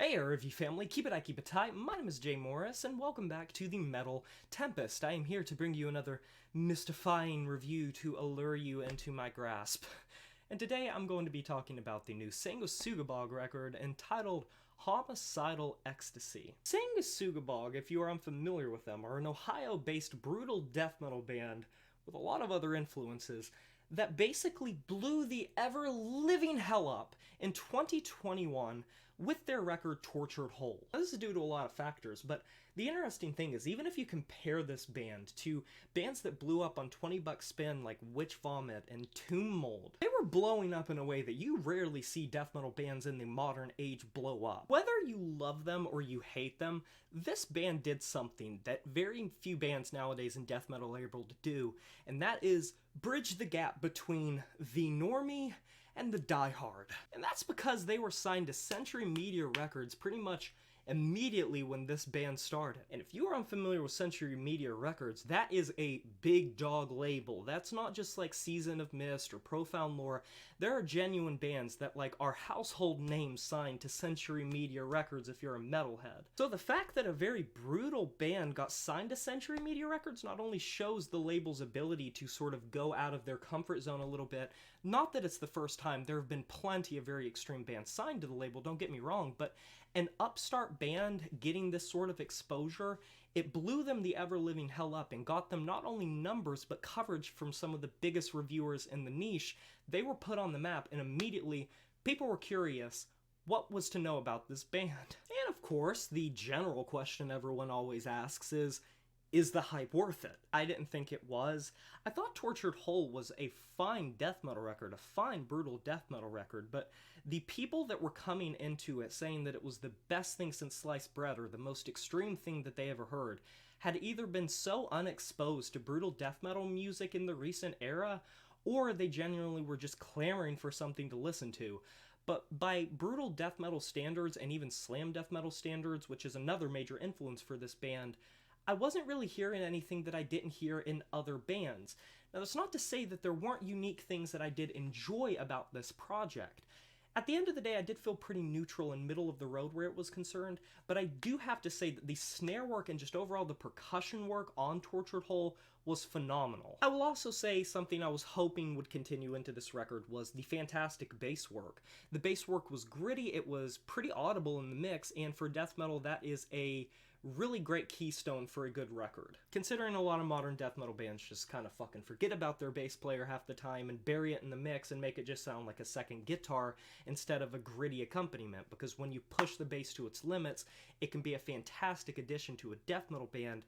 Hey RV family, keep it tight. My name is Jay Morris, and welcome back to the metal Tempest. I am here to bring you another mystifying review to allure you into my grasp. And today I'm going to be talking about the new Sanguisugabogg record entitled Homicidal Ecstasy. Sanguisugabogg, if you are unfamiliar with them, are an Ohio-based brutal death metal band with a lot of other influences that basically blew the ever-living hell up in 2021 with their record Tortured Whole. Now, this is due to a lot of factors, but the interesting thing is, even if you compare this band to bands that blew up on 20 Buck Spin like Witch Vomit and Tomb Mold, they were blowing up in a way that you rarely see death metal bands in the modern age blow up. Whether you love them or you hate them, this band did something that very few bands nowadays in death metal are able to do, and that is bridge the gap between the normie and the diehard. And that's because they were signed to Century Media Records pretty much immediately when this band started. And if you are unfamiliar with Century Media Records, that is a big dog label. That's not just like Season of Mist or Profound Lore. There are genuine bands that like are household names signed to Century Media Records if you're a metalhead. So the fact that a very brutal band got signed to Century Media Records not only shows the label's ability to sort of go out of their comfort zone a little bit, not that it's the first time, there have been plenty of very extreme bands signed to the label, don't get me wrong, but an upstart band getting this sort of exposure, it blew them the ever-living hell up and got them not only numbers but coverage from some of the biggest reviewers in the niche. They were put on the map, and immediately people were curious what was to know about this band. And of course, the general question everyone always asks is the hype worth it? I didn't think it was. I thought Tortured Whole was a fine death metal record, a fine brutal death metal record, but the people that were coming into it saying that it was the best thing since sliced bread or the most extreme thing that they ever heard had either been so unexposed to brutal death metal music in the recent era, or they genuinely were just clamoring for something to listen to. But by brutal death metal standards and even slam death metal standards, which is another major influence for this band, I wasn't really hearing anything that I didn't hear in other bands. Now, that's not to say that there weren't unique things that I did enjoy about this project. At the end of the day, I did feel pretty neutral and middle of the road where it was concerned, but I do have to say that the snare work and just overall the percussion work on Tortured Whole was phenomenal. I will also say something I was hoping would continue into this record was the fantastic bass work. The bass work was gritty, it was pretty audible in the mix, and for death metal that is a really great keystone for a good record. Considering a lot of modern death metal bands just kind of fucking forget about their bass player half the time and bury it in the mix and make it just sound like a second guitar instead of a gritty accompaniment, because when you push the bass to its limits, it can be a fantastic addition to a death metal band,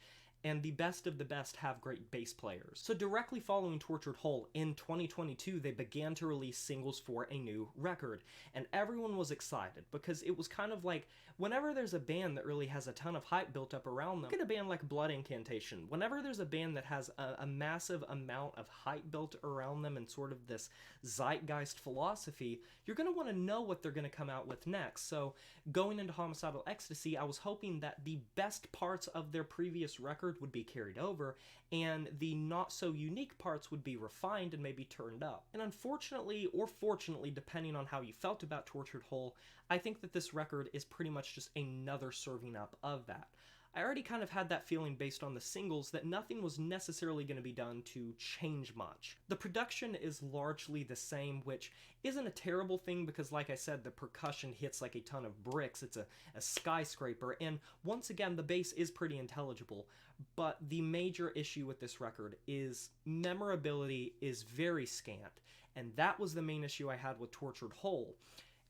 and the best of the best have great bass players. So directly following Tortured Whole, in 2022, they began to release singles for a new record, and everyone was excited because it was kind of like, whenever there's a band that really has a ton of hype built up around them, look at a band like Blood Incantation. Whenever there's a band that has a massive amount of hype built around them and sort of this zeitgeist philosophy, you're going to want to know what they're going to come out with next. So going into Homicidal Ecstasy, I was hoping that the best parts of their previous record would be carried over, and the not so unique parts would be refined and maybe turned up. And unfortunately, or fortunately, depending on how you felt about Tortured Whole, I think that this record is pretty much just another serving up of that. I already kind of had that feeling based on the singles that nothing was necessarily going to be done to change much. The production is largely the same, which isn't a terrible thing because, like I said, the percussion hits like a ton of bricks. It's a skyscraper, and once again, the bass is pretty intelligible. But the major issue with this record is memorability is very scant, and that was the main issue I had with Tortured Whole.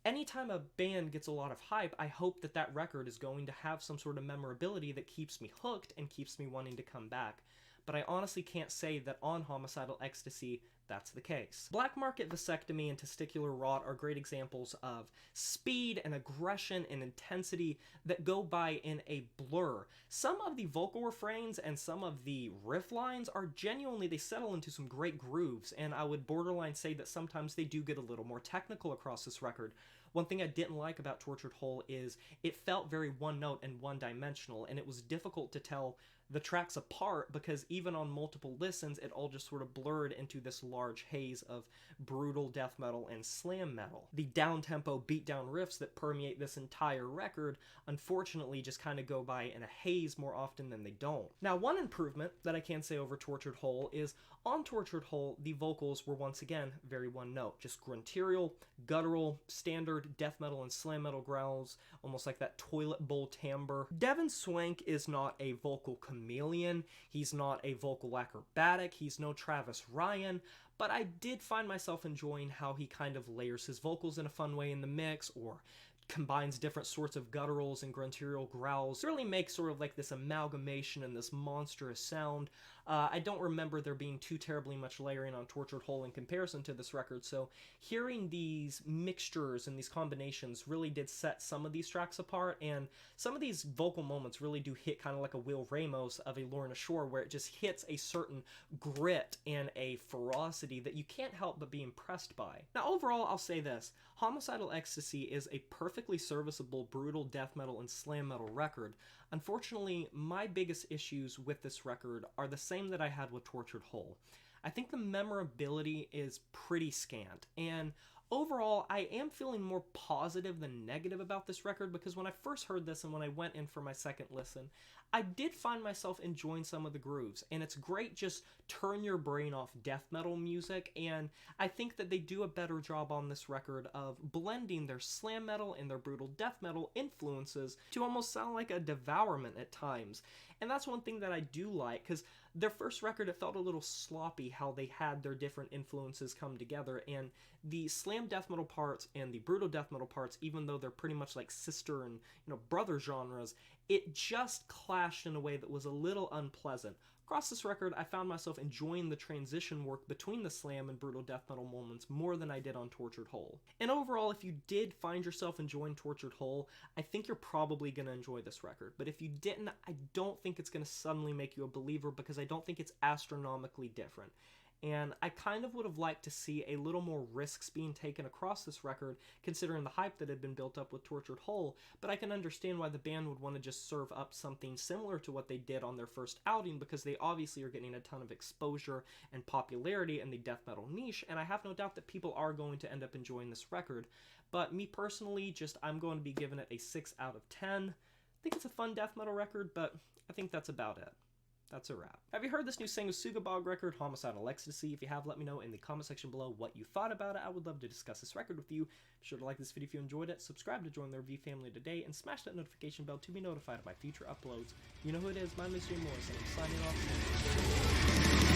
Anytime a band gets a lot of hype, I hope that that record is going to have some sort of memorability that keeps me hooked and keeps me wanting to come back. But I honestly can't say that on Homicidal Ecstasy that's the case. Black Market Vasectomy and Testicular Rot are great examples of speed and aggression and intensity that go by in a blur. Some of the vocal refrains and some of the riff lines are genuinely, they settle into some great grooves, and I would borderline say that sometimes they do get a little more technical across this record. One thing I didn't like about Tortured Whole is it felt very one note and one dimensional, and it was difficult to tell the tracks apart, because even on multiple listens, it all just sort of blurred into this large haze of brutal death metal and slam metal. The down-tempo, beat-down riffs that permeate this entire record, unfortunately, just kind of go by in a haze more often than they don't. Now, one improvement that I can say over Tortured Whole is, on Tortured Whole, the vocals were once again very one-note, just grunterial, guttural, standard death metal and slam metal growls, almost like that toilet bowl timbre. Devin Swank is not a vocal chameleon, he's not a vocal acrobatic, he's no Travis Ryan, but I did find myself enjoying how he kind of layers his vocals in a fun way in the mix, or combines different sorts of gutturals and grunterial growls to really make sort of like this amalgamation and this monstrous sound. I don't remember there being too terribly much layering on Tortured Whole in comparison to this record, so hearing these mixtures and these combinations really did set some of these tracks apart, and some of these vocal moments really do hit kind of like a Will Ramos of a Lorna Shore, where it just hits a certain grit and a ferocity that you can't help but be impressed by. Now overall, I'll say this: Homicidal Ecstasy is a perfectly serviceable brutal death metal and slam metal record. Unfortunately, my biggest issues with this record are the same that I had with Tortured Whole. I think the memorability is pretty scant, and overall, I am feeling more positive than negative about this record, because when I first heard this and when I went in for my second listen, I did find myself enjoying some of the grooves, and it's great just turn your brain off death metal music, and I think that they do a better job on this record of blending their slam metal and their brutal death metal influences to almost sound like a devourment at times. And that's one thing that I do like, because their first record, it felt a little sloppy how they had their different influences come together, and the slam death metal parts and the brutal death metal parts, even though they're pretty much like sister and brother genres, it just clashed in a way that was a little unpleasant. Across this record, I found myself enjoying the transition work between the slam and brutal death metal moments more than I did on Tortured Whole. And overall, if you did find yourself enjoying Tortured Whole, I think you're probably going to enjoy this record. But if you didn't, I don't think it's going to suddenly make you a believer, because I don't think it's astronomically different. And I kind of would have liked to see a little more risks being taken across this record, considering the hype that had been built up with Tortured Whole, but I can understand why the band would want to just serve up something similar to what they did on their first outing, because they obviously are getting a ton of exposure and popularity in the death metal niche, and I have no doubt that people are going to end up enjoying this record. But me personally, I'm going to be giving it a 6 out of 10. I think it's a fun death metal record, but I think that's about it. That's a wrap. Have you heard this new Sanguisugabogg record, Homicidal Ecstasy? If you have, let me know in the comment section below what you thought about it. I would love to discuss this record with you. Be sure to like this video if you enjoyed it, subscribe to join the review family today, and smash that notification bell to be notified of my future uploads. You know who it is, my name is Jay Morris, and I'm signing off.